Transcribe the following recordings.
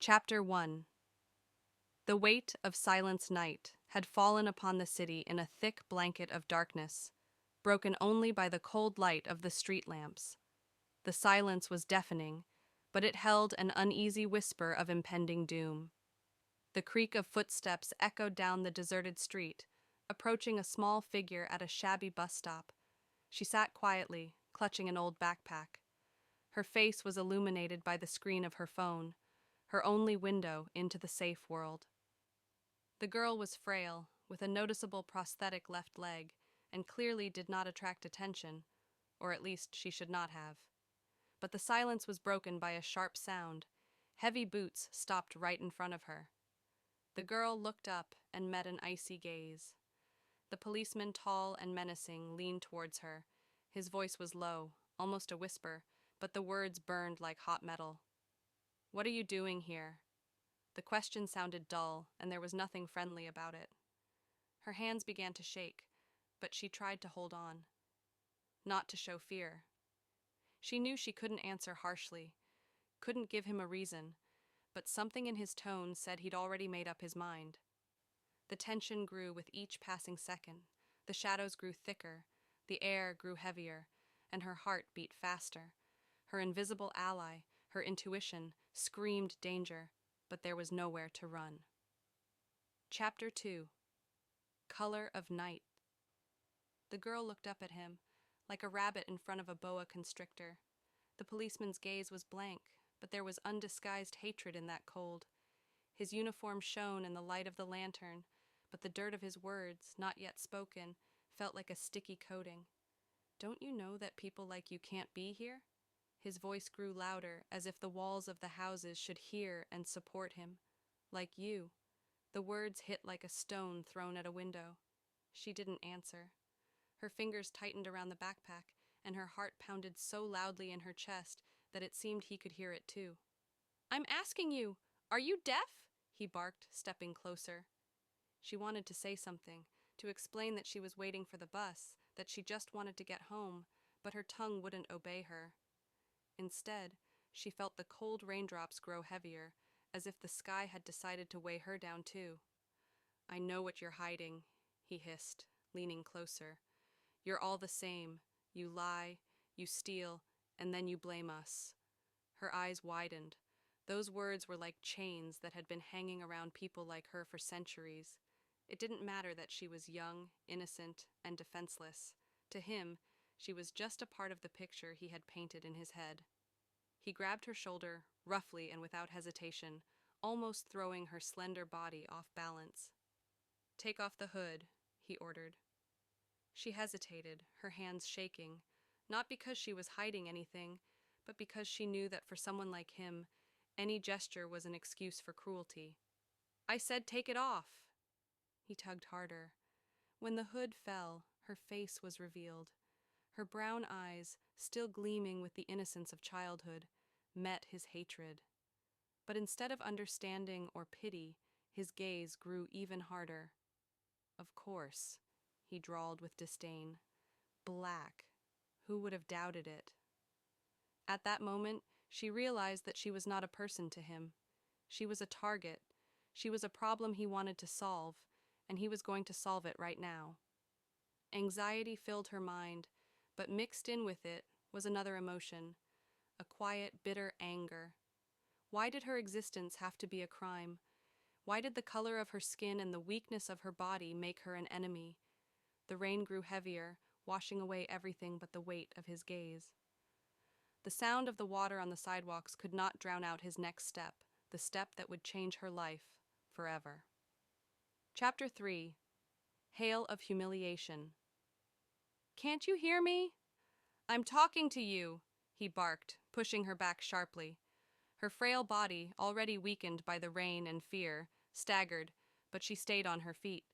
Chapter 1. The weight of Silence Night had fallen upon the city in a thick blanket of darkness, broken only by the cold light of the street lamps. The silence was deafening, but it held an uneasy whisper of impending doom. The creak of footsteps echoed down the deserted street, approaching a small figure at a shabby bus stop. She sat quietly, clutching an old backpack. Her face was illuminated by the screen of her phone, her only window into the safe world. The girl was frail, with a noticeable prosthetic left leg, and clearly did not attract attention, or at least she should not have. But the silence was broken by a sharp sound. Heavy boots stopped right in front of her. The girl looked up and met an icy gaze. The policeman, tall and menacing, leaned towards her. His voice was low, almost a whisper, but the words burned like hot metal. "What are you doing here?" The question sounded dull, and there was nothing friendly about it. Her hands began to shake, but she tried to hold on. Not to show fear. She knew she couldn't answer harshly, couldn't give him a reason, but something in his tone said he'd already made up his mind. The tension grew with each passing second. The shadows grew thicker, the air grew heavier, and her heart beat faster. Her invisible ally, her intuition, screamed danger, but there was nowhere to run. Chapter 2. Color of Night. The girl looked up at him, like a rabbit in front of a boa constrictor. The policeman's gaze was blank, but there was undisguised hatred in that cold. His uniform shone in the light of the lantern, but the dirt of his words, not yet spoken, felt like a sticky coating. "Don't you know that people like you can't be here?" His voice grew louder, as if the walls of the houses should hear and support him. "Like you." The words hit like a stone thrown at a window. She didn't answer. Her fingers tightened around the backpack, and her heart pounded so loudly in her chest that it seemed he could hear it too. "I'm asking you, are you deaf?" he barked, stepping closer. She wanted to say something, to explain that she was waiting for the bus, that she just wanted to get home, but her tongue wouldn't obey her. Instead, she felt the cold raindrops grow heavier, as if the sky had decided to weigh her down too. "I know what you're hiding," he hissed, leaning closer. "You're all the same. You lie, you steal, and then you blame us." Her eyes widened. Those words were like chains that had been hanging around people like her for centuries. It didn't matter that she was young, innocent, and defenseless. To him, she was just a part of the picture he had painted in his head. He grabbed her shoulder, roughly and without hesitation, almost throwing her slender body off balance. "Take off the hood," he ordered. She hesitated, her hands shaking, not because she was hiding anything, but because she knew that for someone like him, any gesture was an excuse for cruelty. "I said take it off!" He tugged harder. When the hood fell, her face was revealed. Her brown eyes, still gleaming with the innocence of childhood, met his hatred. But instead of understanding or pity, his gaze grew even harder. "Of course," he drawled with disdain. "Black. Who would have doubted it?" At that moment, she realized that she was not a person to him. She was a target. She was a problem he wanted to solve, and he was going to solve it right now. Anxiety filled her mind, but mixed in with it was another emotion, a quiet, bitter anger. Why did her existence have to be a crime? Why did the color of her skin and the weakness of her body make her an enemy? The rain grew heavier, washing away everything but the weight of his gaze. The sound of the water on the sidewalks could not drown out his next step, the step that would change her life forever. Chapter 3. Hail of Humiliation. "Can't you hear me?" "I'm talking to you," he barked, pushing her back sharply. Her frail body, already weakened by the rain and fear, staggered, but she stayed on her feet.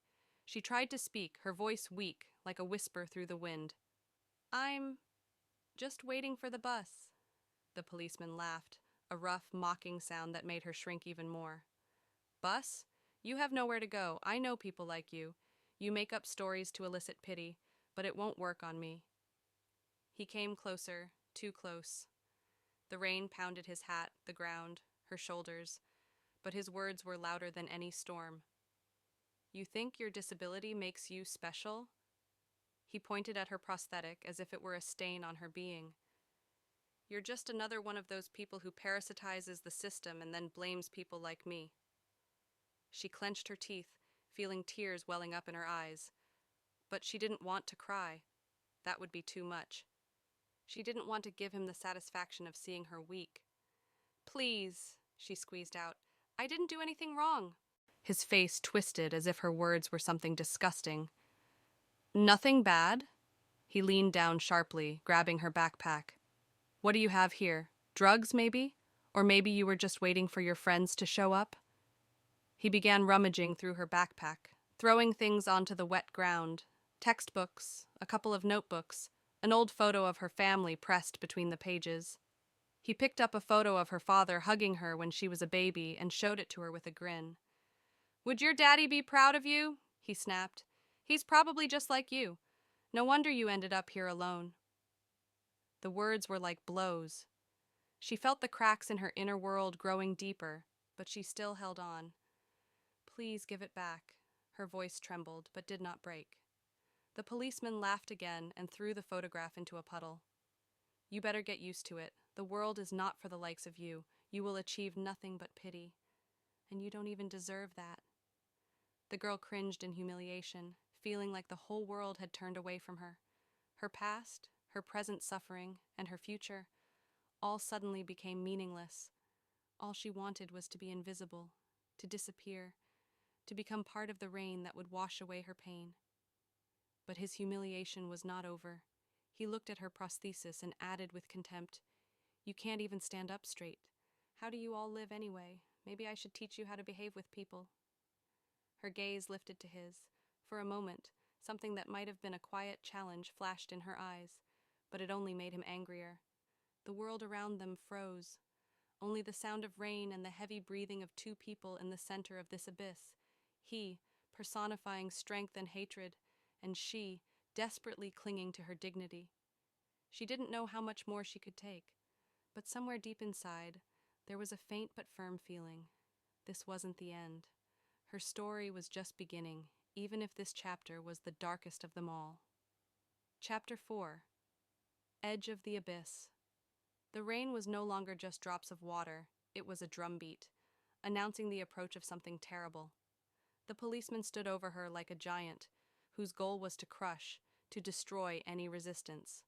She tried to speak, her voice weak, like a whisper through the wind. "I'm just waiting for the bus." The policeman laughed, a rough, mocking sound that made her shrink even more. "Bus? You have nowhere to go. I know people like you. You make up stories to elicit pity, but it won't work on me." He came closer, too close. The rain pounded his hat, the ground, her shoulders. but his words were louder than any storm. You think your disability makes you special? He pointed at her prosthetic as if it were a stain on her being. You're just another one of those people who parasitizes the system and then blames people like me. She clenched her teeth, feeling tears welling up in her eyes. But she didn't want to cry. That would be too much. She didn't want to give him the satisfaction of seeing her weak. Please, she squeezed out. I didn't do anything wrong. His face twisted as if her words were something disgusting. Nothing bad? He leaned down sharply, grabbing her backpack. What do you have here? Drugs, maybe? Or maybe you were just waiting for your friends to show up? He began rummaging through her backpack, throwing things onto the wet ground. Textbooks, a couple of notebooks, an old photo of her family pressed between the pages. He picked up a photo of her father hugging her when she was a baby and showed it to her with a grin. Would your daddy be proud of you? He snapped. He's probably just like you. No wonder you ended up here alone. The words were like blows. She felt the cracks in her inner world growing deeper, but she still held on. Please give it back. Her voice trembled, but did not break. The policeman laughed again and threw the photograph into a puddle. You better get used to it. The world is not for the likes of you. You will achieve nothing but pity. And you don't even deserve that. The girl cringed in humiliation, feeling like the whole world had turned away from her. Her past, her present suffering, and her future all suddenly became meaningless. All she wanted was to be invisible, to disappear, to become part of the rain that would wash away her pain. But his humiliation was not over. He looked at her prosthesis and added with contempt, You can't even stand up straight. How do you all live anyway? Maybe I should teach you how to behave with people. Her gaze lifted to his. For a moment, something that might have been a quiet challenge flashed in her eyes, but it only made him angrier. The world around them froze. Only the sound of rain and the heavy breathing of two people in the center of this abyss. He, personifying strength and hatred, and she, desperately clinging to her dignity. She didn't know how much more she could take, but somewhere deep inside, there was a faint but firm feeling. This wasn't the end. Her story was just beginning, even if this chapter was the darkest of them all. Chapter 4. Edge of the Abyss. The rain was no longer just drops of water, it was a drumbeat, announcing the approach of something terrible. The policeman stood over her like a giant, whose goal was to crush, to destroy any resistance.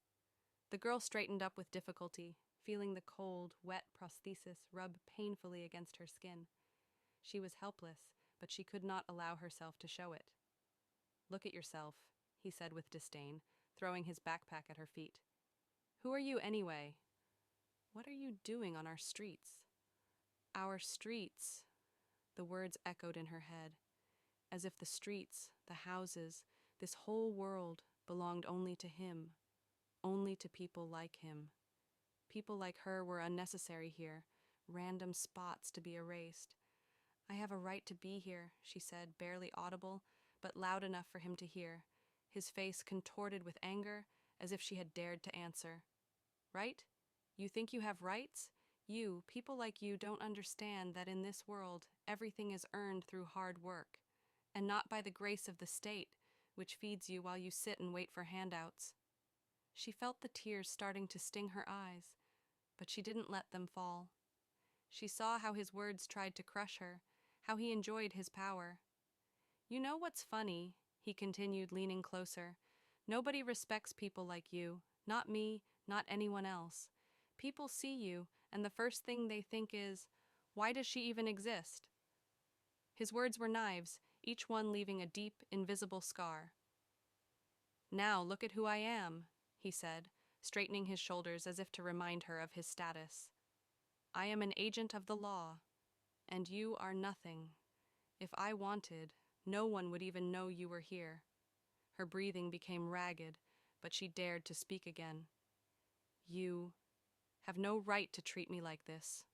The girl straightened up with difficulty, feeling the cold, wet prosthesis rub painfully against her skin. She was helpless, but she could not allow herself to show it. Look at yourself, he said with disdain, throwing his backpack at her feet. Who are you anyway? What are you doing on our streets? Our streets, the words echoed in her head, as if the streets, the houses, this whole world belonged only to him, only to people like him. People like her were unnecessary here, random spots to be erased. I have a right to be here, she said, barely audible, but loud enough for him to hear, his face contorted with anger, as if she had dared to answer. Right? You think you have rights? You, people like you, don't understand that in this world, everything is earned through hard work, and not by the grace of the state, which feeds you while you sit and wait for handouts. She felt the tears starting to sting her eyes, but she didn't let them fall. She saw how his words tried to crush her, how he enjoyed his power. You know what's funny? He continued, leaning closer. Nobody respects people like you, not me, not anyone else. People see you, and the first thing they think is, why does she even exist? His words were knives, each one leaving a deep, invisible scar. Now look at who I am, he said, straightening his shoulders as if to remind her of his status. I am an agent of the law, and you are nothing. If I wanted, no one would even know you were here. Her breathing became ragged, but she dared to speak again. You have no right to treat me like this.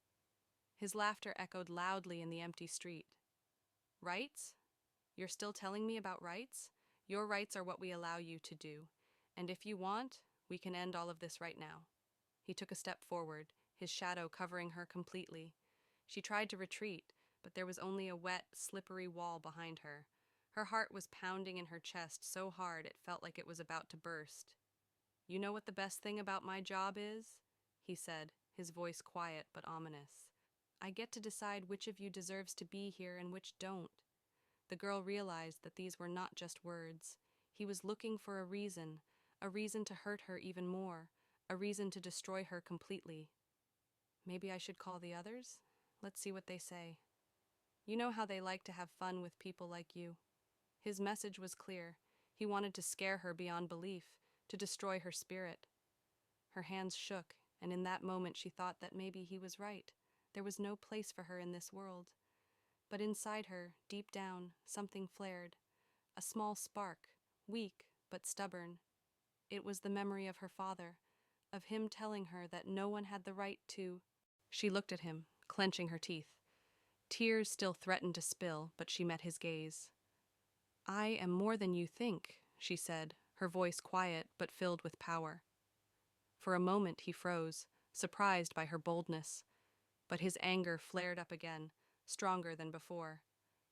His laughter echoed loudly in the empty street. Rights? You're still telling me about rights? Your rights are what we allow you to do. And if you want, we can end all of this right now. He took a step forward, his shadow covering her completely. She tried to retreat, but there was only a wet, slippery wall behind her. Her heart was pounding in her chest so hard it felt like it was about to burst. "You know what the best thing about my job is?" he said, his voice quiet but ominous. "I get to decide which of you deserves to be here and which don't." The girl realized that these were not just words. He was looking for a reason to hurt her even more, a reason to destroy her completely. "Maybe I should call the others? Let's see what they say. You know how they like to have fun with people like you." His message was clear. He wanted to scare her beyond belief, to destroy her spirit. Her hands shook, and in that moment she thought that maybe he was right. There was no place for her in this world. But inside her, deep down, something flared. A small spark, weak but stubborn. It was the memory of her father, of him telling her that no one had the right to. She looked at him, clenching her teeth. Tears still threatened to spill, but she met his gaze. "I am more than you think," she said, her voice quiet but filled with power. For a moment he froze, surprised by her boldness. But his anger flared up again, stronger than before.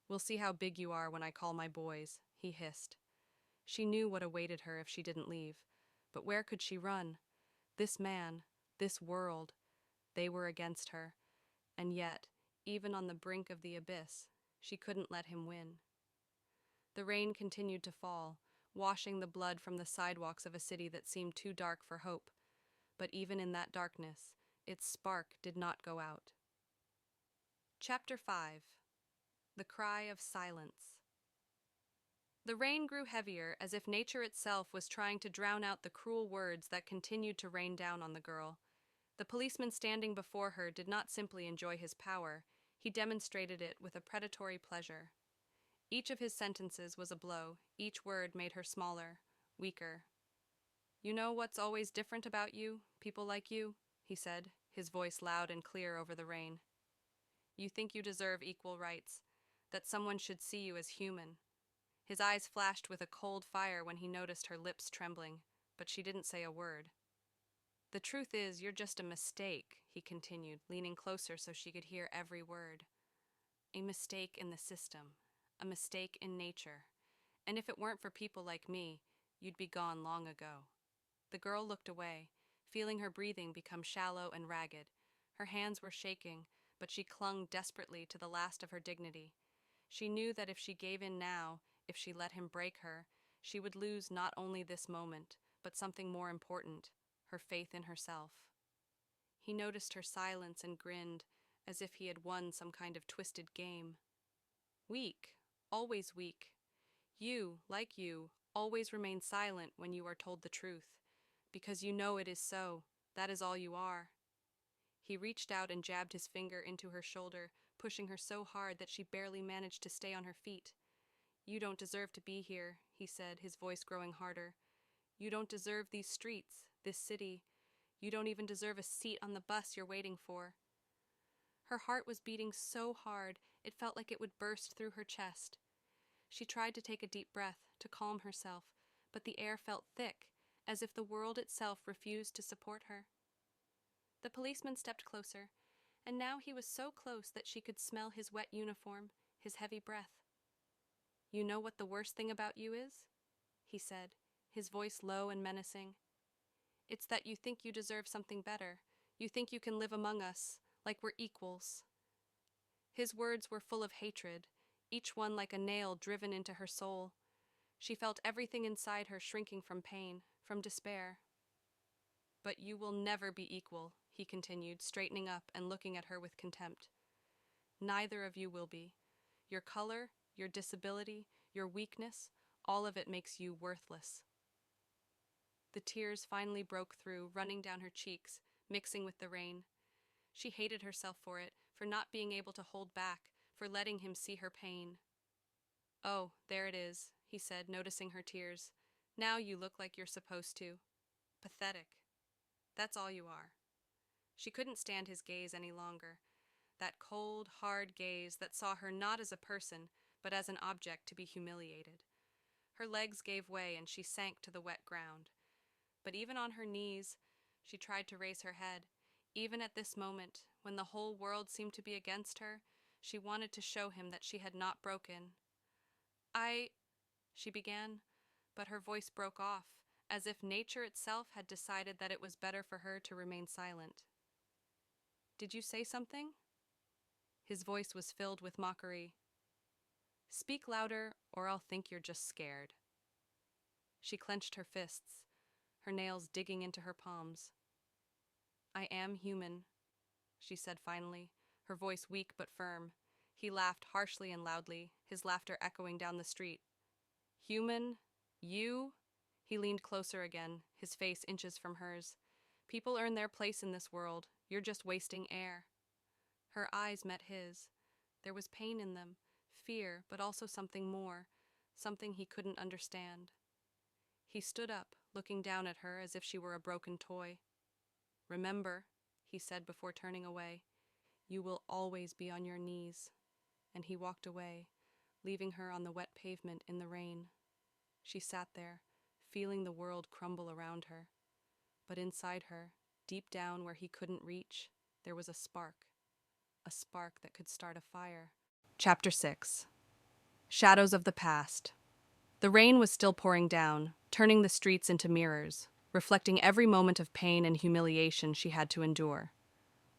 "We'll see how big you are when I call my boys," he hissed. She knew what awaited her if she didn't leave. But where could she run? This man, this world, they were against her. And yet, even on the brink of the abyss, she couldn't let him win. The rain continued to fall, washing the blood from the sidewalks of a city that seemed too dark for hope. But even in that darkness, its spark did not go out. Chapter 5. The Cry of Silence. The rain grew heavier, as if nature itself was trying to drown out the cruel words that continued to rain down on the girl. The policeman standing before her did not simply enjoy his power, he demonstrated it with a predatory pleasure. Each of his sentences was a blow, each word made her smaller, weaker. "You know what's always different about you, people like you?" he said, his voice loud and clear over the rain. "You think you deserve equal rights, that someone should see you as human." His eyes flashed with a cold fire when he noticed her lips trembling, but she didn't say a word. "The truth is, you're just a mistake," he continued, leaning closer so she could hear every word. "A mistake in the system, a mistake in nature. And if it weren't for people like me, you'd be gone long ago." The girl looked away, feeling her breathing become shallow and ragged. Her hands were shaking, but she clung desperately to the last of her dignity. She knew that if she gave in now, if she let him break her, she would lose not only this moment, but something more important, her faith in herself. He noticed her silence and grinned, as if he had won some kind of twisted game. "Weak, always weak. You, like you, always remain silent when you are told the truth, because you know it is so, that is all you are." He reached out and jabbed his finger into her shoulder, pushing her so hard that she barely managed to stay on her feet. "You don't deserve to be here," he said, his voice growing harder. "You don't deserve these streets, this city. You don't even deserve a seat on the bus you're waiting for." Her heart was beating so hard it felt like it would burst through her chest. She tried to take a deep breath, to calm herself, but the air felt thick, as if the world itself refused to support her. The policeman stepped closer, and now he was so close that she could smell his wet uniform, his heavy breath. "You know what the worst thing about you is?" he said, his voice low and menacing. "It's that you think you deserve something better. You think you can live among us, like we're equals." His words were full of hatred, each one like a nail driven into her soul. She felt everything inside her shrinking from pain, from despair. "But you will never be equal," he continued, straightening up and looking at her with contempt. "Neither of you will be. Your color, your disability, your weakness, all of it makes you worthless." The tears finally broke through, running down her cheeks, mixing with the rain. She hated herself for it, for not being able to hold back, for letting him see her pain. "Oh, there it is," he said, noticing her tears. "Now you look like you're supposed to. Pathetic. That's all you are." She couldn't stand his gaze any longer, that cold, hard gaze that saw her not as a person, but as an object to be humiliated. Her legs gave way and she sank to the wet ground. But even on her knees, she tried to raise her head. Even at this moment, when the whole world seemed to be against her, She wanted to show him that she had not broken. I, she began, but her voice broke off, as if nature itself had decided that it was better for her to remain silent. Did you say something? His voice was filled with mockery. Speak louder, or I'll think you're just scared. She clenched her fists, her nails digging into her palms. I am human, she said finally, her voice weak but firm. He laughed harshly and loudly, his laughter echoing down the street. Human? You? He leaned closer again, his face inches from hers. People earn their place in this world. You're just wasting air. Her eyes met his. There was pain in them, fear, but also something more, something he couldn't understand. He stood up, looking down at her as if she were a broken toy. Remember, he said before turning away, you will always be on your knees. And he walked away, leaving her on the wet pavement in the rain. She sat there, feeling the world crumble around her. But inside her, deep down where he couldn't reach, there was a spark that could start a fire. Chapter 6. Shadows of the Past. The rain was still pouring down, turning the streets into mirrors, reflecting every moment of pain and humiliation she had to endure.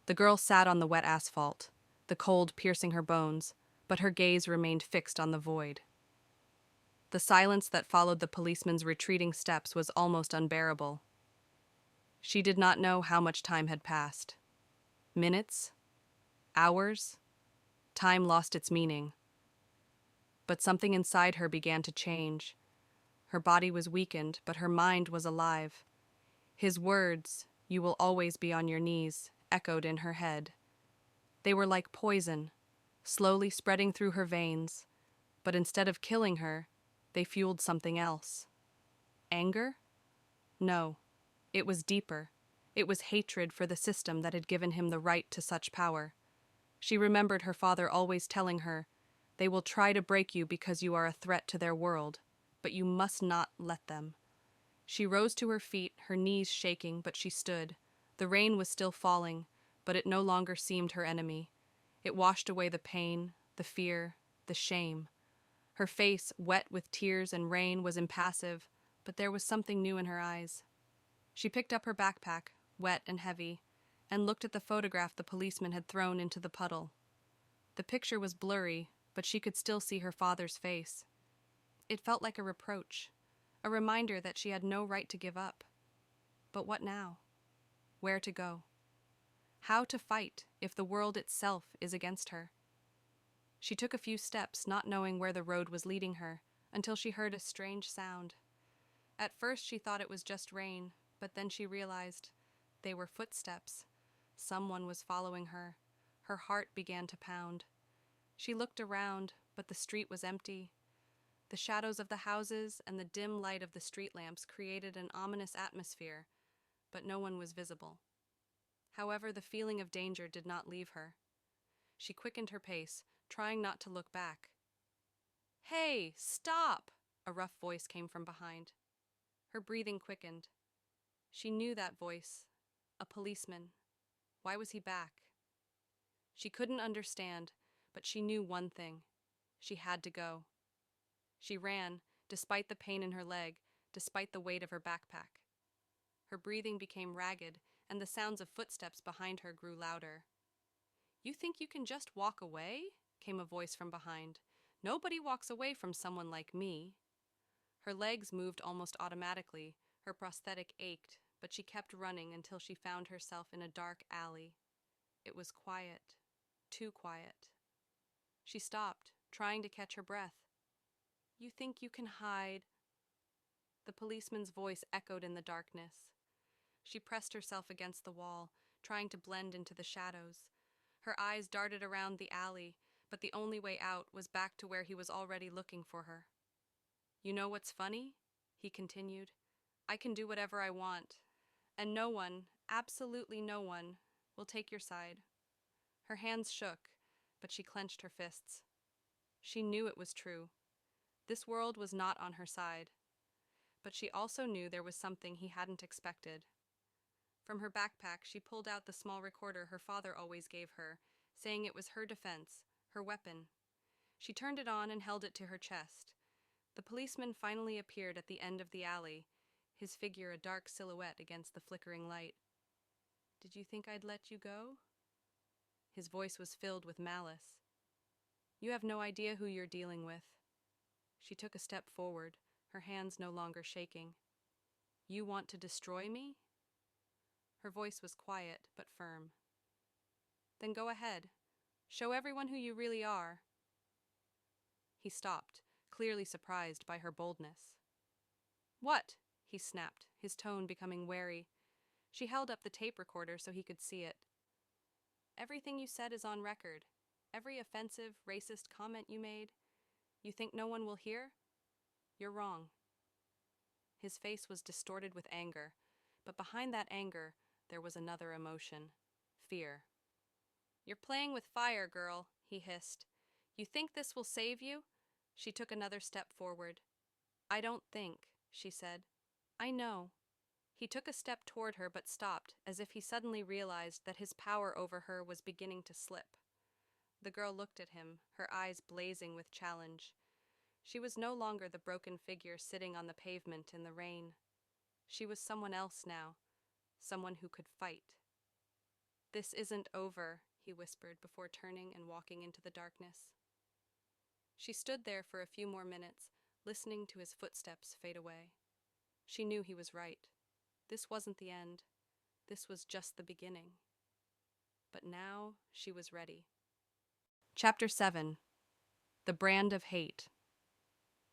The girl sat on the wet asphalt, the cold piercing her bones, but her gaze remained fixed on the void. The silence that followed the policeman's retreating steps was almost unbearable. She did not know how much time had passed. Minutes? Hours? Time lost its meaning. But something inside her began to change. Her body was weakened, but her mind was alive. His words, "You will always be on your knees," echoed in her head. They were like poison, slowly spreading through her veins, but instead of killing her, they fueled something else. Anger? No, it was deeper. It was hatred for the system that had given him the right to such power. She remembered her father always telling her, "They will try to break you because you are a threat to their world, but you must not let them." She rose to her feet, her knees shaking, but she stood. The rain was still falling, but it no longer seemed her enemy. It washed away the pain, the fear, the shame. Her face, wet with tears and rain, was impassive, but there was something new in her eyes. She picked up her backpack, wet and heavy, and looked at the photograph the policeman had thrown into the puddle. The picture was blurry, but she could still see her father's face. It felt like a reproach, a reminder that she had no right to give up. But what now? Where to go? How to fight if the world itself is against her? She took a few steps, not knowing where the road was leading her, until she heard a strange sound. At first she thought it was just rain, but then she realized they were footsteps. Someone was following her. Her heart began to pound. She looked around, but the street was empty. The shadows of the houses and the dim light of the street lamps created an ominous atmosphere, but no one was visible. However, the feeling of danger did not leave her. She quickened her pace, trying not to look back. "Hey, stop!" a rough voice came from behind. Her breathing quickened. She knew that voice. A policeman. Why was he back? She couldn't understand, but she knew one thing. She had to go. She ran, despite the pain in her leg, despite the weight of her backpack. Her breathing became ragged, and the sounds of footsteps behind her grew louder. "You think you can just walk away?" came a voice from behind. "Nobody walks away from someone like me." Her legs moved almost automatically, her prosthetic ached, but she kept running until she found herself in a dark alley. It was quiet, too quiet. She stopped, trying to catch her breath. "You think you can hide?" The policeman's voice echoed in the darkness. She pressed herself against the wall, trying to blend into the shadows. Her eyes darted around the alley, but the only way out was back to where he was already looking for her. "You know what's funny?" he continued. "I can do whatever I want, and no one, absolutely no one, will take your side." Her hands shook, but she clenched her fists. She knew it was true. This world was not on her side. But she also knew there was something he hadn't expected. From her backpack, she pulled out the small recorder her father always gave her, saying it was her defense, her weapon. She turned it on and held it to her chest. The policeman finally appeared at the end of the alley, his figure a dark silhouette against the flickering light. "Did you think I'd let you go?" His voice was filled with malice. "You have no idea who you're dealing with." She took a step forward, her hands no longer shaking. "You want to destroy me?" Her voice was quiet but firm. "Then go ahead. Show everyone who you really are." He stopped, clearly surprised by her boldness. "What?" he snapped, his tone becoming wary. She held up the tape recorder so he could see it. "Everything you said is on record. Every offensive, racist comment you made. You think no one will hear? You're wrong." His face was distorted with anger, but behind that anger, there was another emotion: fear. "You're playing with fire, girl," he hissed. "You think this will save you?" She took another step forward. "I don't think," she said. "I know." He took a step toward her but stopped, as if he suddenly realized that his power over her was beginning to slip. The girl looked at him, her eyes blazing with challenge. She was no longer the broken figure sitting on the pavement in the rain. She was someone else now, someone who could fight. "This isn't over," he whispered before turning and walking into the darkness. She stood there for a few more minutes, listening to his footsteps fade away. She knew he was right. This wasn't the end. This was just the beginning. But now she was ready. Chapter 7. The Brand of Hate.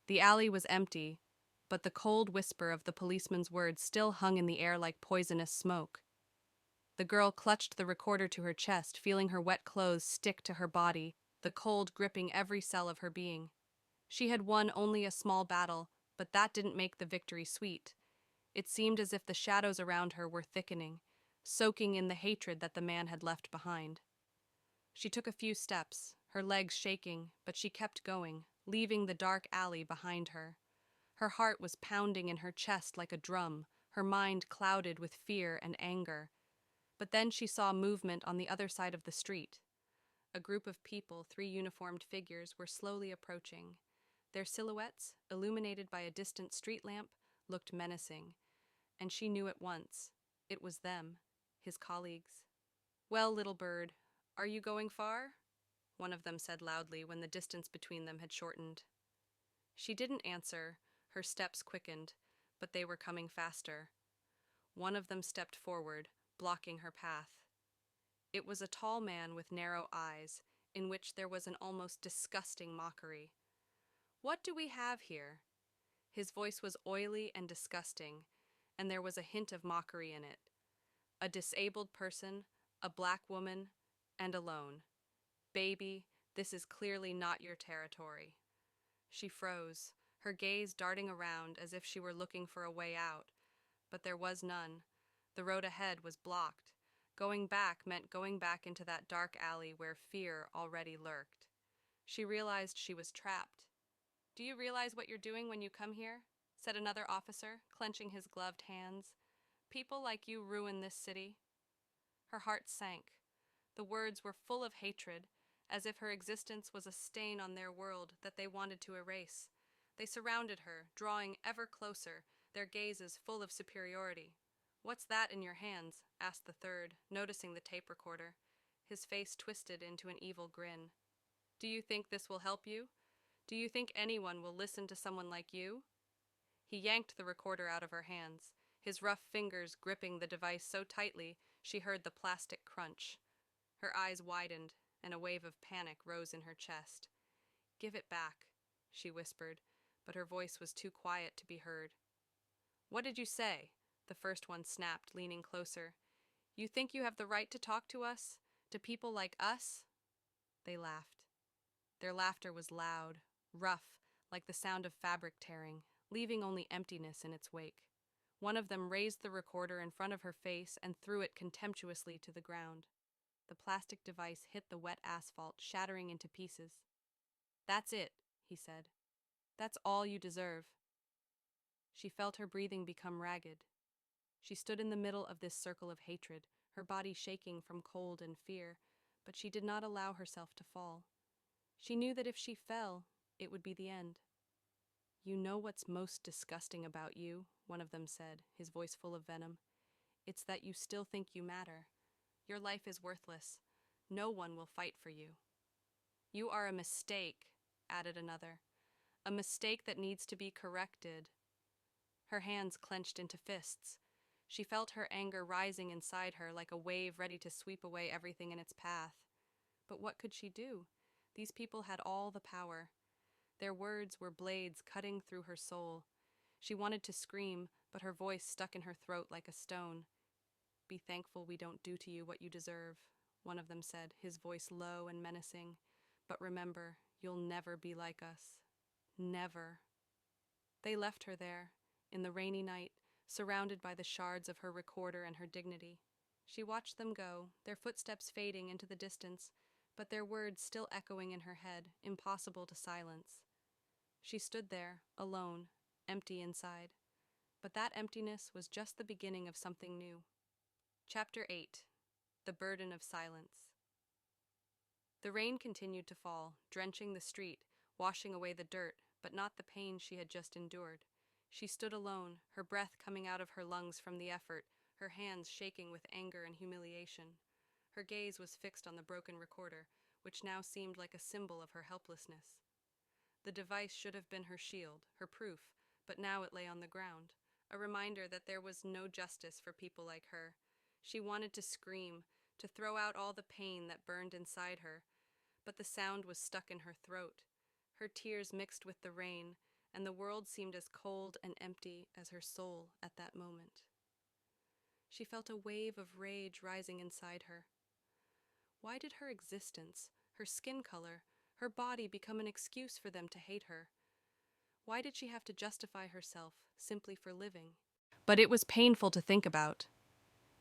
The alley was empty, but the cold whisper of the policeman's words still hung in the air like poisonous smoke. The girl clutched the recorder to her chest, feeling her wet clothes stick to her body, the cold gripping every cell of her being. She had won only a small battle, but that didn't make the victory sweet. It seemed as if the shadows around her were thickening, soaking in the hatred that the man had left behind. She took a few steps, her legs shaking, but she kept going, leaving the dark alley behind her. Her heart was pounding in her chest like a drum, her mind clouded with fear and anger. But then she saw movement on the other side of the street. A group of people, 3 uniformed figures, were slowly approaching. Their silhouettes, illuminated by a distant street lamp, looked menacing, and she knew at once. It was them, his colleagues. "Well, little bird, are you going far?" one of them said loudly when the distance between them had shortened. She didn't answer, her steps quickened, but they were coming faster. One of them stepped forward, blocking her path. It was a tall man with narrow eyes, in which there was an almost disgusting mockery. "What do we have here?" His voice was oily and disgusting, and there was a hint of mockery in it. "A disabled person, a black woman, and alone. Baby, this is clearly not your territory." She froze, her gaze darting around as if she were looking for a way out, but there was none. The road ahead was blocked. Going back meant going back into that dark alley where fear already lurked. She realized she was trapped. "Do you realize what you're doing when you come here?" said another officer, clenching his gloved hands. "People like you ruin this city." Her heart sank. The words were full of hatred, as if her existence was a stain on their world that they wanted to erase. They surrounded her, drawing ever closer, their gazes full of superiority. "What's that in your hands?" asked the third, noticing the tape recorder. His face twisted into an evil grin. "Do you think this will help you? Do you think anyone will listen to someone like you?" He yanked the recorder out of her hands, his rough fingers gripping the device so tightly she heard the plastic crunch. Her eyes widened, and a wave of panic rose in her chest. "Give it back," she whispered, but her voice was too quiet to be heard. "What did you say?" the first one snapped, leaning closer. "You think you have the right to talk to us? To people like us?" They laughed. Their laughter was loud, rough, like the sound of fabric tearing, leaving only emptiness in its wake. One of them raised the recorder in front of her face and threw it contemptuously to the ground. The plastic device hit the wet asphalt, shattering into pieces. "That's it," he said. "That's all you deserve." She felt her breathing become ragged. She stood in the middle of this circle of hatred, her body shaking from cold and fear, but she did not allow herself to fall. She knew that if she fell, it would be the end. "You know what's most disgusting about you," one of them said, his voice full of venom. "It's that you still think you matter. Your life is worthless. No one will fight for you." "You are a mistake," added another. "A mistake that needs to be corrected." Her hands clenched into fists. She felt her anger rising inside her like a wave ready to sweep away everything in its path. But what could she do? These people had all the power. Their words were blades cutting through her soul. She wanted to scream, but her voice stuck in her throat like a stone. "Be thankful we don't do to you what you deserve," one of them said, his voice low and menacing. "But remember, you'll never be like us. Never." They left her there, in the rainy night, surrounded by the shards of her recorder and her dignity. She watched them go, their footsteps fading into the distance, but their words still echoing in her head, impossible to silence. She stood there, alone, empty inside. But that emptiness was just the beginning of something new. Chapter 8. The Burden of Silence. The rain continued to fall, drenching the street, washing away the dirt, but not the pain she had just endured. She stood alone, her breath coming out of her lungs from the effort, her hands shaking with anger and humiliation. Her gaze was fixed on the broken recorder, which now seemed like a symbol of her helplessness. The device should have been her shield, her proof, but now it lay on the ground, a reminder that there was no justice for people like her. She wanted to scream, to throw out all the pain that burned inside her, but the sound was stuck in her throat. Her tears mixed with the rain, and the world seemed as cold and empty as her soul at that moment. She felt a wave of rage rising inside her. Why did her existence, her skin color, her body become an excuse for them to hate her? Why did she have to justify herself simply for living? But it was painful to think about.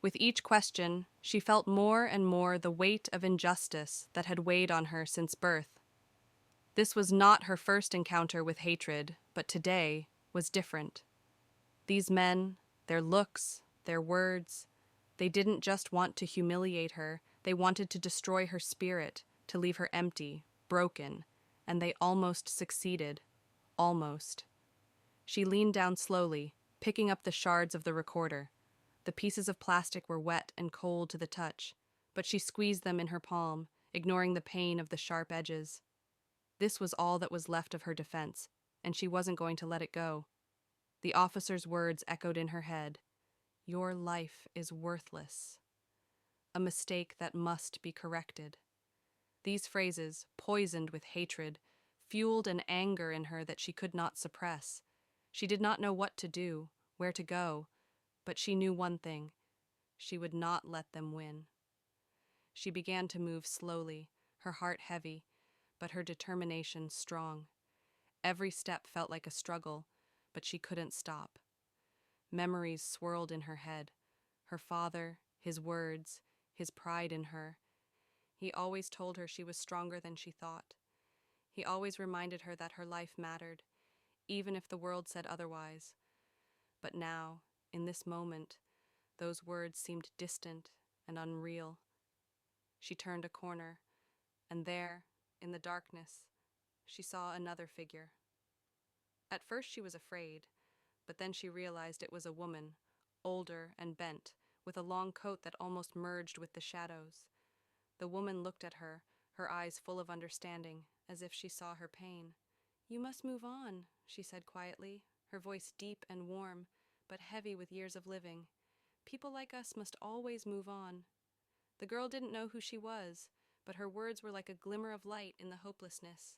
With each question, she felt more and more the weight of injustice that had weighed on her since birth. This was not her first encounter with hatred, but today was different. These men, their looks, their words, they didn't just want to humiliate her, they wanted to destroy her spirit, to leave her empty, broken, and they almost succeeded. Almost. She leaned down slowly, picking up the shards of the recorder. The pieces of plastic were wet and cold to the touch, but she squeezed them in her palm, ignoring the pain of the sharp edges. This was all that was left of her defense, and she wasn't going to let it go. The officer's words echoed in her head. "Your life is worthless." A mistake that must be corrected. These phrases, poisoned with hatred, fueled an anger in her that she could not suppress. She did not know what to do, where to go, but she knew one thing: she would not let them win. She began to move slowly, her heart heavy, but her determination strong. Every step felt like a struggle, but she couldn't stop. Memories swirled in her head. Her father, his words, his pride in her. He always told her she was stronger than she thought. He always reminded her that her life mattered, even if the world said otherwise. But now, in this moment, those words seemed distant and unreal. She turned a corner, and there, in the darkness, she saw another figure. At first she was afraid, but then she realized it was a woman, older and bent, with a long coat that almost merged with the shadows. The woman looked at her, her eyes full of understanding, as if she saw her pain. "You must move on," she said quietly, her voice deep and warm, but heavy with years of living. "People like us must always move on." The girl didn't know who she was, but her words were like a glimmer of light in the hopelessness.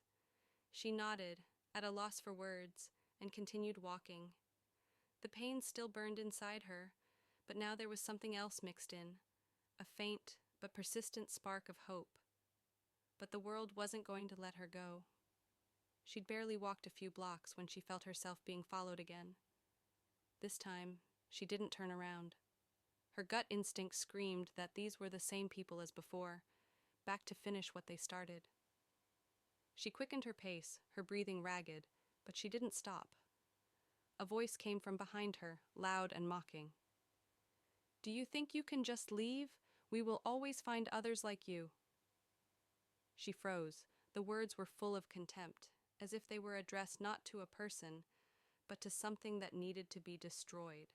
She nodded, at a loss for words, and continued walking. The pain still burned inside her, but now there was something else mixed in, a faint but persistent spark of hope. But the world wasn't going to let her go. She'd barely walked a few blocks when she felt herself being followed again. This time, she didn't turn around. Her gut instinct screamed that these were the same people as before, back to finish what they started. She quickened her pace, her breathing ragged, but she didn't stop. A voice came from behind her, loud and mocking. "Do you think you can just leave? We will always find others like you." She froze, The words were full of contempt, as if they were addressed not to a person, but to something that needed to be destroyed.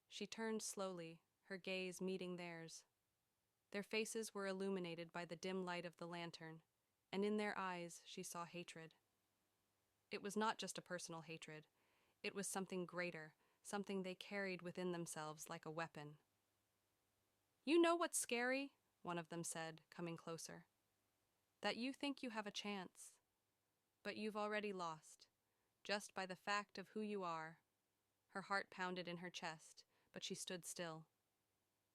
She turned slowly, her gaze meeting theirs. Their faces were illuminated by the dim light of the lantern, and in their eyes she saw hatred. It was not just a personal hatred. It was something greater, something they carried within themselves like a weapon. "You know what's scary?" one of them said, coming closer. "That you think you have a chance. But you've already lost, just by the fact of who you are." Her heart pounded in her chest, but she stood still.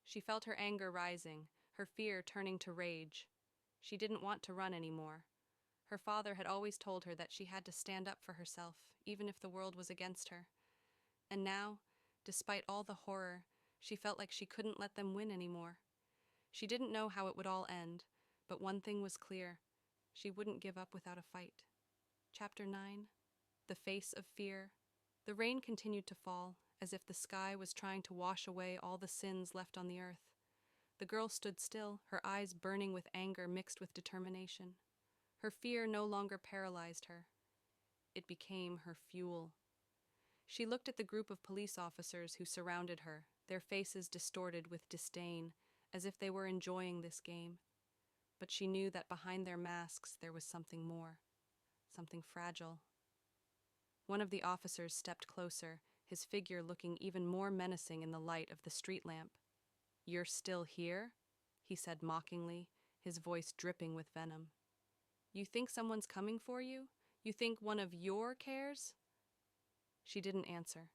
She felt her anger rising, her fear turning to rage. She didn't want to run anymore. Her father had always told her that she had to stand up for herself, even if the world was against her. And now, despite all the horror, she felt like she couldn't let them win anymore. She didn't know how it would all end, but one thing was clear: she wouldn't give up without a fight. Chapter 9. The Face of Fear. The rain continued to fall, as if the sky was trying to wash away all the sins left on the earth. The girl stood still, her eyes burning with anger mixed with determination. Her fear no longer paralyzed her. It became her fuel. She looked at the group of police officers who surrounded her, their faces distorted with disdain, as if they were enjoying this game. But she knew that behind their masks there was something more, something fragile. One of the officers stepped closer, his figure looking even more menacing in the light of the street lamp. "You're still here?" he said mockingly, his voice dripping with venom. "You think someone's coming for you? You think one of your cares?" She didn't answer.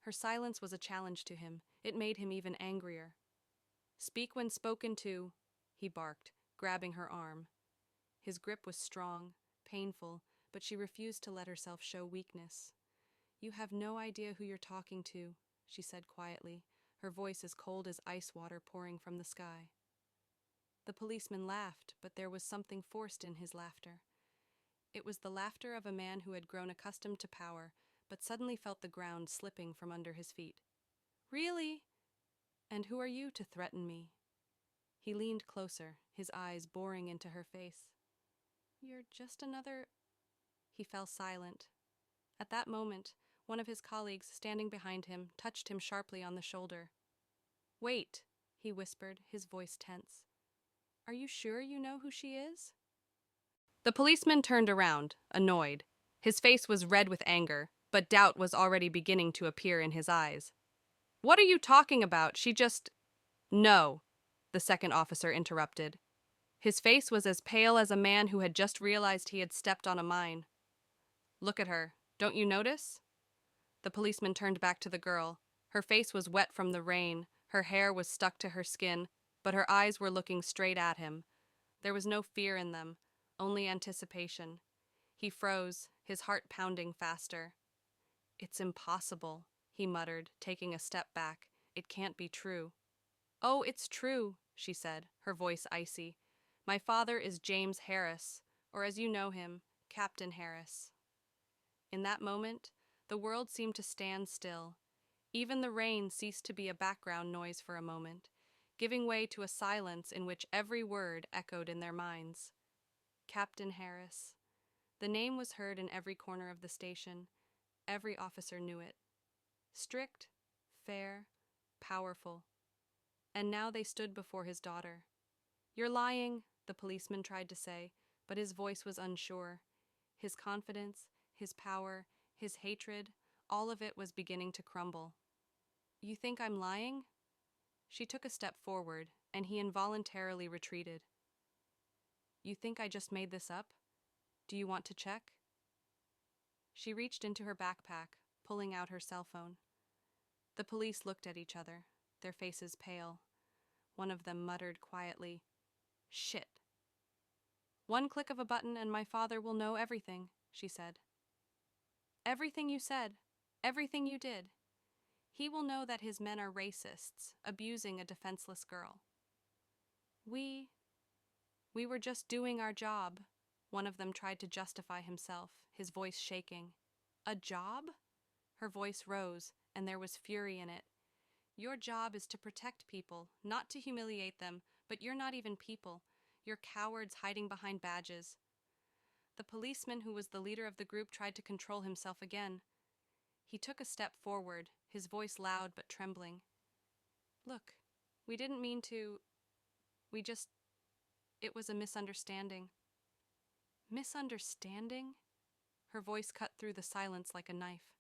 Her silence was a challenge to him. It made him even angrier. "Speak when spoken to," he barked, grabbing her arm. His grip was strong, painful, but she refused to let herself show weakness. "You have no idea who you're talking to," she said quietly, her voice as cold as ice water pouring from the sky. The policeman laughed, but there was something forced in his laughter. It was the laughter of a man who had grown accustomed to power, but suddenly felt the ground slipping from under his feet. "Really? And who are you to threaten me?" He leaned closer, his eyes boring into her face. "You're just another—" He fell silent. At that moment, one of his colleagues standing behind him touched him sharply on the shoulder. "Wait," he whispered, his voice tense. "Are you sure you know who she is?" The policeman turned around, annoyed. His face was red with anger, but doubt was already beginning to appear in his eyes. "What are you talking about? She just—" "No," the second officer interrupted. His face was as pale as a man who had just realized he had stepped on a mine. "Look at her. Don't you notice?" The policeman turned back to the girl. Her face was wet from the rain, her hair was stuck to her skin, but her eyes were looking straight at him. There was no fear in them, only anticipation. He froze, his heart pounding faster. "It's impossible," he muttered, taking a step back. "It can't be true." "Oh, it's true," she said, her voice icy. "My father is James Harris, or as you know him, Captain Harris." In that moment, the world seemed to stand still. Even the rain ceased to be a background noise for a moment, giving way to a silence in which every word echoed in their minds. Captain Harris. The name was heard in every corner of the station. Every officer knew it. Strict, fair, powerful. And now they stood before his daughter. "You're lying," the policeman tried to say, but his voice was unsure. His confidence, his power, his hatred, all of it was beginning to crumble. "You think I'm lying?" She took a step forward, and he involuntarily retreated. "You think I just made this up? Do you want to check?" She reached into her backpack, pulling out her cell phone. The police looked at each other, their faces pale. One of them muttered quietly, "Shit." "One click of a button and my father will know everything," she said. "Everything you said, everything you did. He will know that his men are racists, abusing a defenseless girl." We were just doing our job," one of them tried to justify himself, his voice shaking. "A job?" Her voice rose, and there was fury in it. "Your job is to protect people, not to humiliate them, but you're not even people. You're cowards hiding behind badges. The policeman who was the leader of the group tried to control himself again. He took a step forward, his voice loud but trembling. "Look, we didn't mean to. We just. It was a misunderstanding." "Misunderstanding?" Her voice cut through the silence like a knife.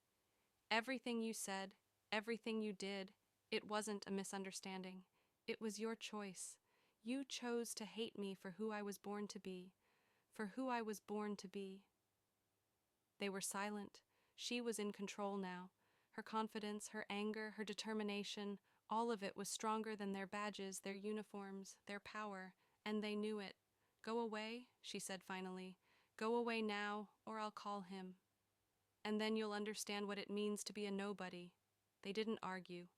"Everything you said, everything you did, it wasn't a misunderstanding. It was your choice. You chose to hate me for who I was born to be. For who I was born to be." They were silent. She was in control now. Her confidence, her anger, her determination, all of it was stronger than their badges, their uniforms, their power, and they knew it. "Go away," she said finally. "Go away now, or I'll call him. And then you'll understand what it means to be a nobody." They didn't argue.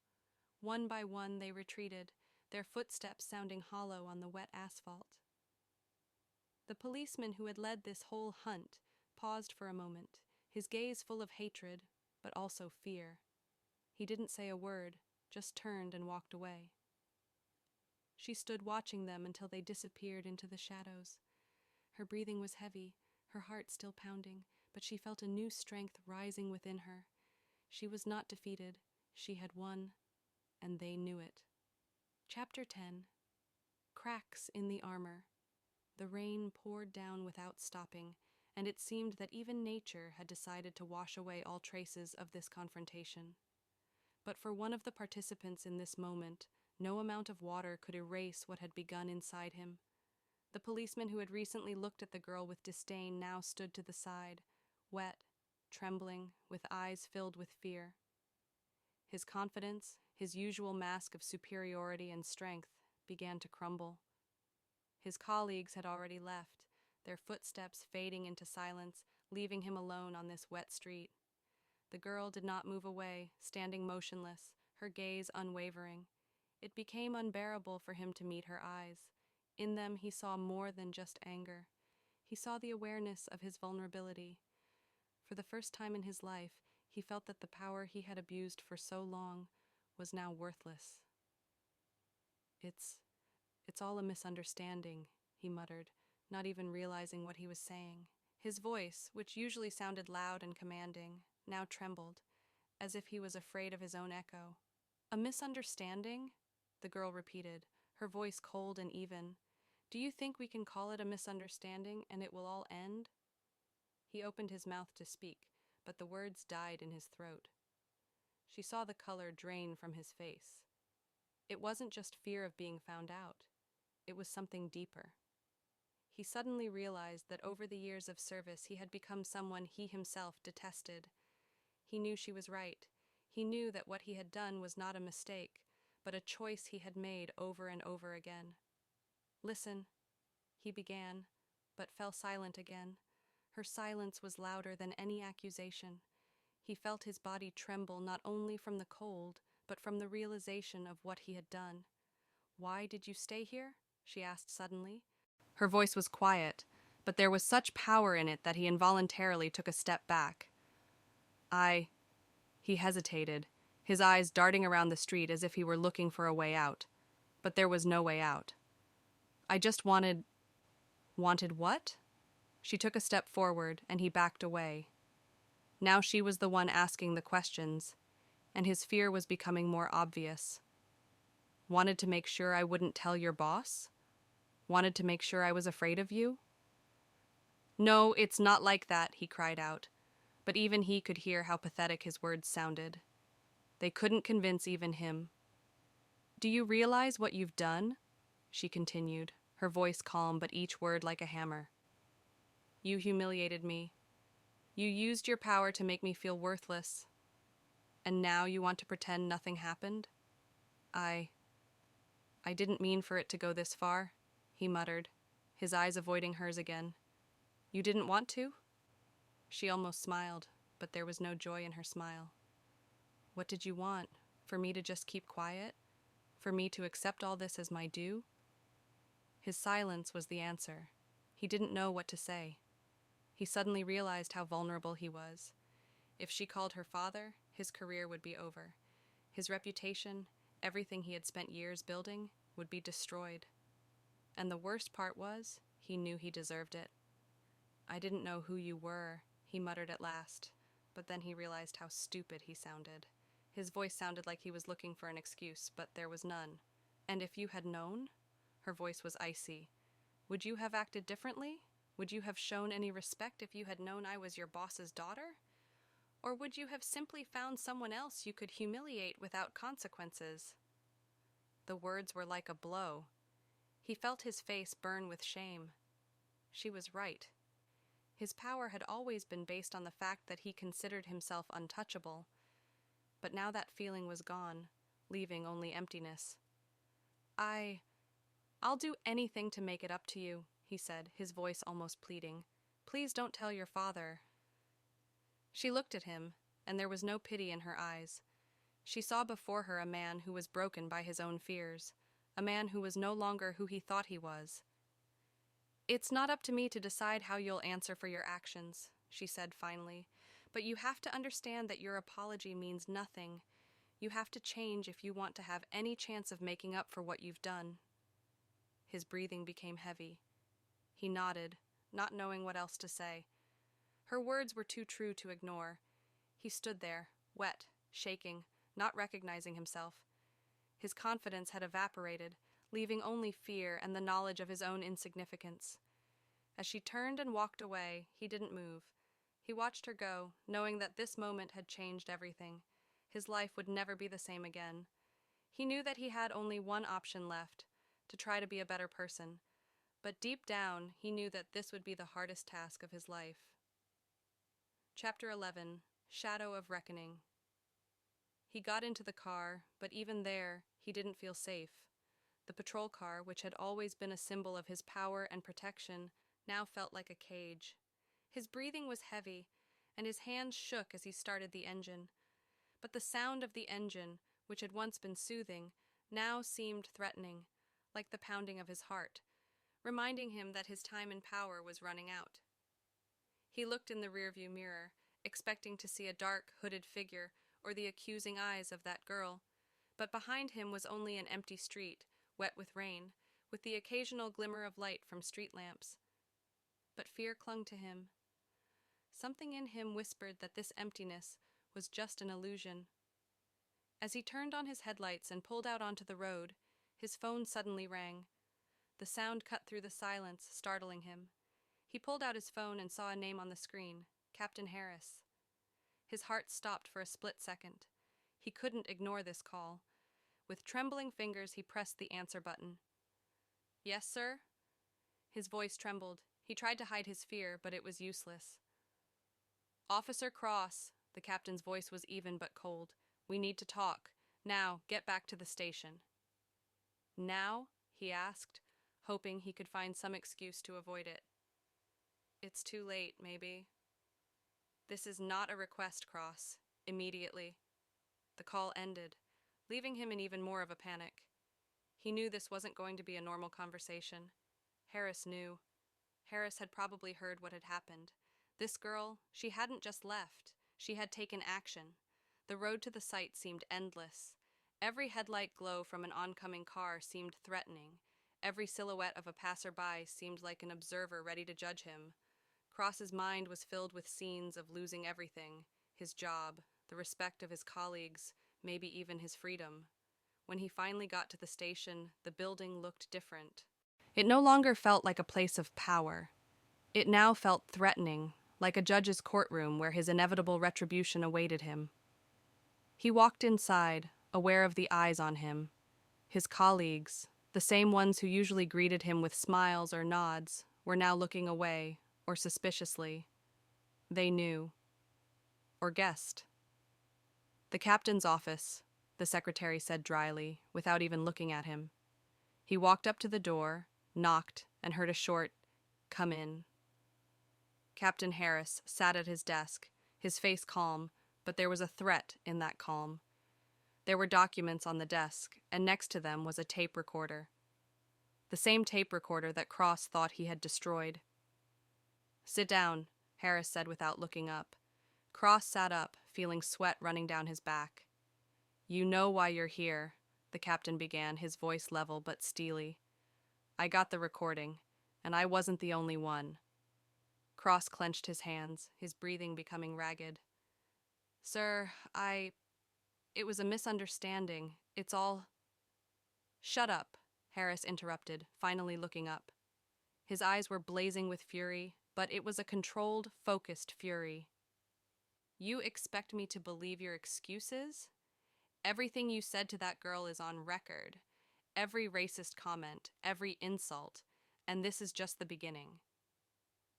One by one they retreated, their footsteps sounding hollow on the wet asphalt. The policeman who had led this whole hunt paused for a moment, his gaze full of hatred, but also fear. He didn't say a word, just turned and walked away. She stood watching them until they disappeared into the shadows. Her breathing was heavy, her heart still pounding, but she felt a new strength rising within her. She was not defeated, she had won, and they knew it. Chapter 10. Cracks in the armor. The rain poured down without stopping, and it seemed that even nature had decided to wash away all traces of this confrontation. But for one of the participants in this moment, no amount of water could erase what had begun inside him. The policeman who had recently looked at the girl with disdain now stood to the side, wet, trembling, with eyes filled with fear. His confidence, his usual mask of superiority and strength, began to crumble. His colleagues had already left, their footsteps fading into silence, leaving him alone on this wet street. The girl did not move away, standing motionless, her gaze unwavering. It became unbearable for him to meet her eyes. In them he saw more than just anger. He saw the awareness of his vulnerability. For the first time in his life, he felt that the power he had abused for so long was now worthless. It's all a misunderstanding," he muttered, not even realizing what he was saying. His voice, which usually sounded loud and commanding, now trembled, as if he was afraid of his own echo. "A misunderstanding?" the girl repeated, her voice cold and even. "Do you think we can call it a misunderstanding and it will all end?" He opened his mouth to speak, but the words died in his throat. She saw the color drain from his face. It wasn't just fear of being found out. It was something deeper. He suddenly realized that over the years of service he had become someone he himself detested. He knew she was right. He knew that what he had done was not a mistake, but a choice he had made over and over again. "Listen," he began, but fell silent again. Her silence was louder than any accusation. He felt his body tremble not only from the cold, but from the realization of what he had done. "Why did you stay here?" she asked suddenly. Her voice was quiet, but there was such power in it that he involuntarily took a step back. He hesitated, his eyes darting around the street as if he were looking for a way out. But there was no way out. "I just wanted..." "Wanted what?" She took a step forward, and he backed away. Now she was the one asking the questions, and his fear was becoming more obvious. "Wanted to make sure I wouldn't tell your boss? Wanted to make sure I was afraid of you?" "No, it's not like that," he cried out, but even he could hear how pathetic his words sounded. They couldn't convince even him. "Do you realize what you've done?" she continued, her voice calm but each word like a hammer. "You humiliated me. You used your power to make me feel worthless. And now you want to pretend nothing happened? I didn't mean for it to go this far," he muttered, his eyes avoiding hers again. "You didn't want to?" She almost smiled, but there was no joy in her smile. "What did you want? For me to just keep quiet? For me to accept all this as my due?" His silence was the answer. He didn't know what to say. He suddenly realized how vulnerable he was. If she called her father, his career would be over. His reputation, everything he had spent years building, would be destroyed. And the worst part was, he knew he deserved it. I didn't know who you were, he muttered at last, but then he realized how stupid he sounded. His voice sounded like he was looking for an excuse, but there was none. And if you had known? Her voice was icy. Would you have acted differently? Would you have shown any respect if you had known I was your boss's daughter? Or would you have simply found someone else you could humiliate without consequences? The words were like a blow. He felt his face burn with shame. She was right. His power had always been based on the fact that he considered himself untouchable. But now that feeling was gone, leaving only emptiness. I'll do anything to make it up to you, he said, his voice almost pleading. Please don't tell your father. She looked at him, and there was no pity in her eyes. She saw before her a man who was broken by his own fears, a man who was no longer who he thought he was. It's not up to me to decide how you'll answer for your actions, she said finally, but you have to understand that your apology means nothing. You have to change if you want to have any chance of making up for what you've done. His breathing became heavy. He nodded, not knowing what else to say. Her words were too true to ignore. He stood there, wet, shaking, not recognizing himself. His confidence had evaporated, leaving only fear and the knowledge of his own insignificance. As she turned and walked away, he didn't move. He watched her go, knowing that this moment had changed everything. His life would never be the same again. He knew that he had only one option left, to try to be a better person. But deep down, he knew that this would be the hardest task of his life. Chapter 11. Shadow of Reckoning. He got into the car, but even there, he didn't feel safe. The patrol car, which had always been a symbol of his power and protection, now felt like a cage. His breathing was heavy, and his hands shook as he started the engine. But the sound of the engine, which had once been soothing, now seemed threatening, like the pounding of his heart, reminding him that his time in power was running out. He looked in the rearview mirror, expecting to see a dark, hooded figure or the accusing eyes of that girl, but behind him was only an empty street, wet with rain, with the occasional glimmer of light from street lamps. But fear clung to him. Something in him whispered that this emptiness was just an illusion. As he turned on his headlights and pulled out onto the road, his phone suddenly rang. The sound cut through the silence, startling him. He pulled out his phone and saw a name on the screen, Captain Harris. His heart stopped for a split second. He couldn't ignore this call. With trembling fingers, he pressed the answer button. Yes, sir? His voice trembled. He tried to hide his fear, but it was useless. Officer Cross, the captain's voice was even but cold. We need to talk. Now, get back to the station. Now? He asked, hoping he could find some excuse to avoid it. It's too late, maybe. This is not a request, Cross. Immediately. The call ended, leaving him in even more of a panic. He knew this wasn't going to be a normal conversation. Harris knew. Harris had probably heard what had happened. This girl, she hadn't just left. She had taken action. The road to the site seemed endless. Every headlight glow from an oncoming car seemed threatening. Every silhouette of a passerby seemed like an observer ready to judge him. Cross's mind was filled with scenes of losing everything, his job, the respect of his colleagues, maybe even his freedom. When he finally got to the station, the building looked different. It no longer felt like a place of power. It now felt threatening, like a judge's courtroom where his inevitable retribution awaited him. He walked inside, aware of the eyes on him. His colleagues, the same ones who usually greeted him with smiles or nods, were now looking away, or suspiciously. They knew. Or guessed. The captain's office, the secretary said dryly, without even looking at him. He walked up to the door, knocked, and heard a short, "Come in." Captain Harris sat at his desk, his face calm, but there was a threat in that calm. There were documents on the desk, and next to them was a tape recorder. The same tape recorder that Cross thought he had destroyed. "Sit down," Harris said without looking up. Cross sat up, feeling sweat running down his back. "You know why you're here," the captain began, his voice level but steely. "I got the recording, and I wasn't the only one." Cross clenched his hands, his breathing becoming ragged. Sir, it was a misunderstanding. It's all. Shut up, Harris interrupted, finally looking up. His eyes were blazing with fury, but it was a controlled, focused fury. You expect me to believe your excuses? Everything you said to that girl is on record. Every racist comment, every insult, and this is just the beginning.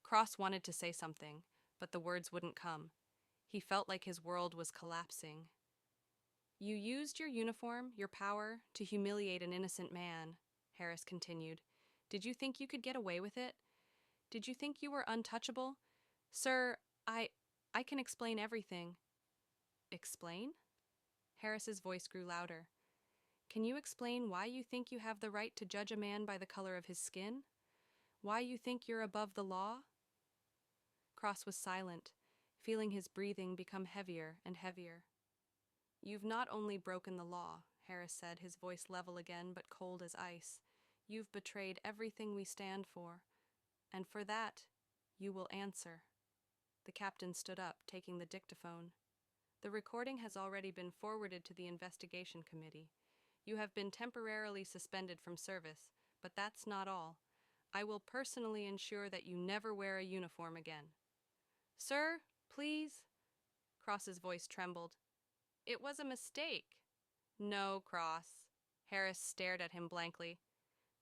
Cross wanted to say something, but the words wouldn't come. He felt like his world was collapsing. You used your uniform, your power, to humiliate an innocent man, Harris continued. Did you think you could get away with it? Did you think you were untouchable? Sir, I can explain everything. Explain? Harris's voice grew louder. Can you explain why you think you have the right to judge a man by the color of his skin? Why you think you're above the law? Cross was silent, feeling his breathing become heavier and heavier. You've not only broken the law, Harris said, his voice level again but cold as ice. You've betrayed everything we stand for, and for that, you will answer. The captain stood up, taking the dictaphone. The recording has already been forwarded to the investigation committee. You have been temporarily suspended from service, but that's not all. I will personally ensure that you never wear a uniform again. Sir, please? Cross's voice trembled. It was a mistake. No, Cross. Harris stared at him blankly.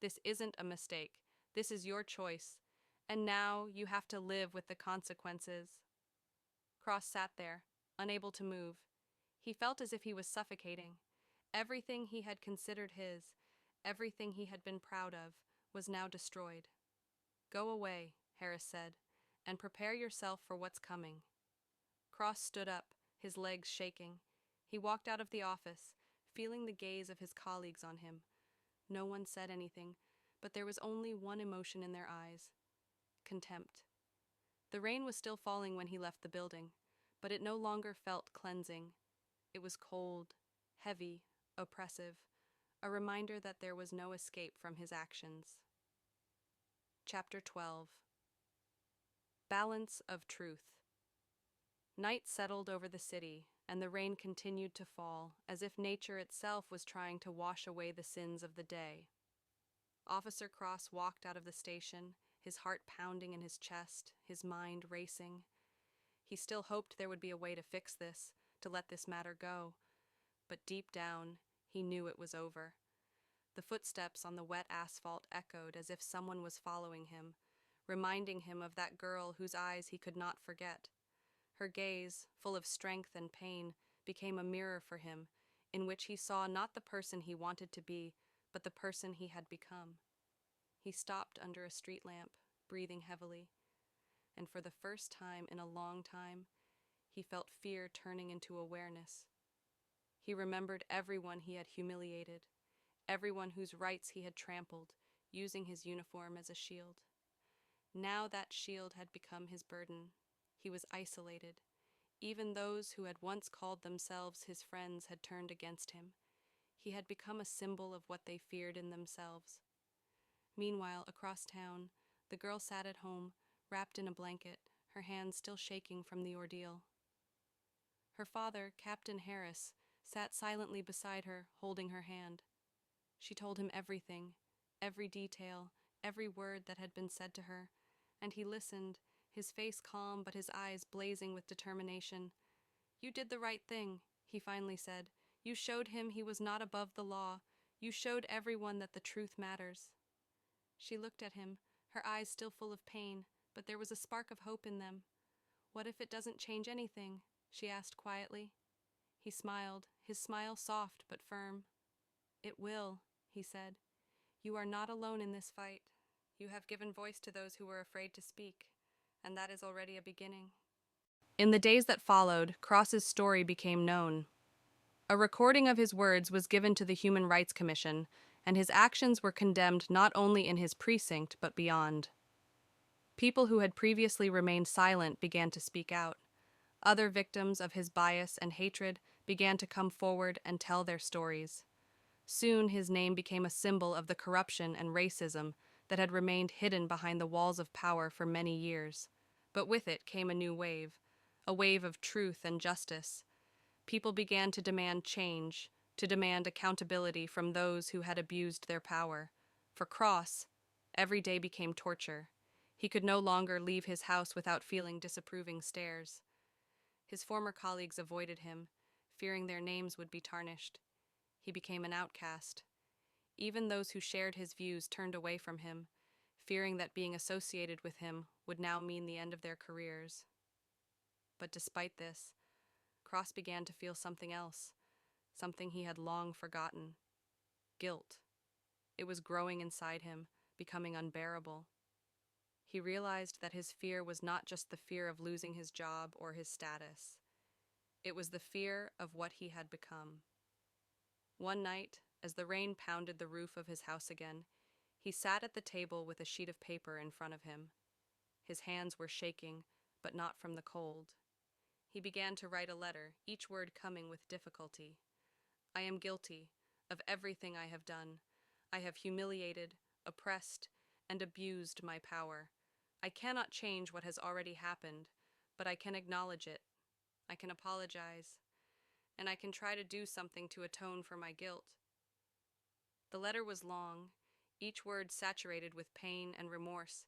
This isn't a mistake. This is your choice. And now you have to live with the consequences. Cross sat there, unable to move. He felt as if he was suffocating. Everything he had considered his, everything he had been proud of, was now destroyed. Go away, Harris said, and prepare yourself for what's coming. Cross stood up, his legs shaking. He walked out of the office, feeling the gaze of his colleagues on him. No one said anything, but there was only one emotion in their eyes: contempt. The rain was still falling when he left the building, but it no longer felt cleansing. It was cold, heavy, oppressive, a reminder that there was no escape from his actions. Chapter 12. Balance of Truth. Night settled over the city, and the rain continued to fall, as if nature itself was trying to wash away the sins of the day. Officer Cross walked out of the station, his heart pounding in his chest, his mind racing. He still hoped there would be a way to fix this, to let this matter go. But deep down, he knew it was over. The footsteps on the wet asphalt echoed as if someone was following him, reminding him of that girl whose eyes he could not forget. Her gaze, full of strength and pain, became a mirror for him, in which he saw not the person he wanted to be, but the person he had become. He stopped under a street lamp, breathing heavily, and for the first time in a long time, he felt fear turning into awareness. He remembered everyone he had humiliated, everyone whose rights he had trampled, using his uniform as a shield. Now that shield had become his burden. He was isolated. Even those who had once called themselves his friends had turned against him. He had become a symbol of what they feared in themselves. Meanwhile, across town, the girl sat at home, wrapped in a blanket, her hands still shaking from the ordeal. Her father, Captain Harris, sat silently beside her, holding her hand. She told him everything, every detail, every word that had been said to her, and he listened, his face calm but his eyes blazing with determination. You did the right thing, he finally said. You showed him he was not above the law. You showed everyone that the truth matters. She looked at him, her eyes still full of pain, but there was a spark of hope in them. What if it doesn't change anything? She asked quietly. He smiled, his smile soft but firm. It will, he said. You are not alone in this fight. You have given voice to those who were afraid to speak, and that is already a beginning. In the days that followed, Cross's story became known. A recording of his words was given to the Human Rights Commission, and his actions were condemned not only in his precinct but beyond. People who had previously remained silent began to speak out. Other victims of his bias and hatred began to come forward and tell their stories. Soon his name became a symbol of the corruption and racism that had remained hidden behind the walls of power for many years. But with it came a wave of truth and justice. People began to demand change, to demand accountability from those who had abused their power. For Cross, every day became torture. He could no longer leave his house without feeling disapproving stares. His former colleagues avoided him, fearing their names would be tarnished. He became an outcast. Even those who shared his views turned away from him, fearing that being associated with him would now mean the end of their careers. But despite this, Cross began to feel something else, something he had long forgotten: guilt. It was growing inside him, becoming unbearable. He realized that his fear was not just the fear of losing his job or his status. It was the fear of what he had become. One night, as the rain pounded the roof of his house again, he sat at the table with a sheet of paper in front of him. His hands were shaking, but not from the cold. He began to write a letter, each word coming with difficulty. I am guilty of everything I have done. I have humiliated, oppressed, and abused my power. I cannot change what has already happened, but I can acknowledge it. I can apologize, and I can try to do something to atone for my guilt. The letter was long, each word saturated with pain and remorse.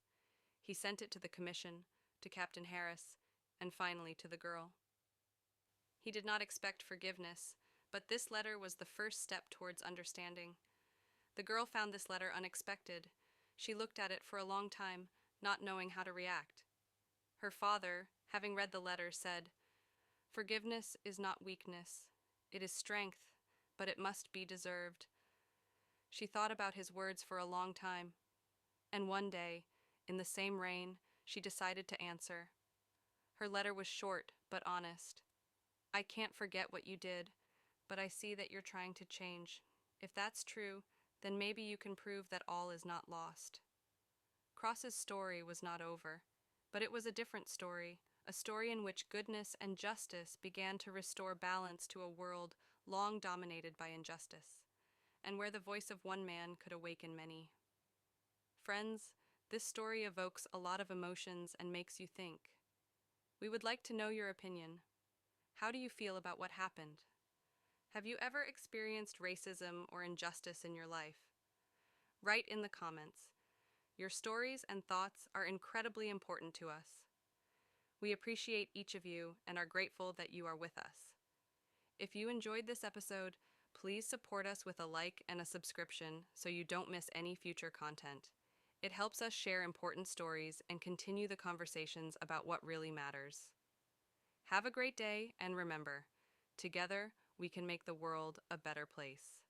He sent it to the commission, to Captain Harris, and finally to the girl. He did not expect forgiveness, but this letter was the first step towards understanding. The girl found this letter unexpected. She looked at it for a long time, not knowing how to react. Her father, having read the letter, said, "Forgiveness is not weakness. It is strength, but it must be deserved." She thought about his words for a long time, and one day, in the same rain, she decided to answer. Her letter was short but honest. I can't forget what you did, but I see that you're trying to change. If that's true, then maybe you can prove that all is not lost. Cross's story was not over, but it was a different story, a story in which goodness and justice began to restore balance to a world long dominated by injustice, and where the voice of one man could awaken many. Friends, this story evokes a lot of emotions and makes you think. We would like to know your opinion. How do you feel about what happened? Have you ever experienced racism or injustice in your life? Write in the comments. Your stories and thoughts are incredibly important to us. We appreciate each of you and are grateful that you are with us. If you enjoyed this episode, please support us with a like and a subscription so you don't miss any future content. It helps us share important stories and continue the conversations about what really matters. Have a great day, and remember, together we can make the world a better place.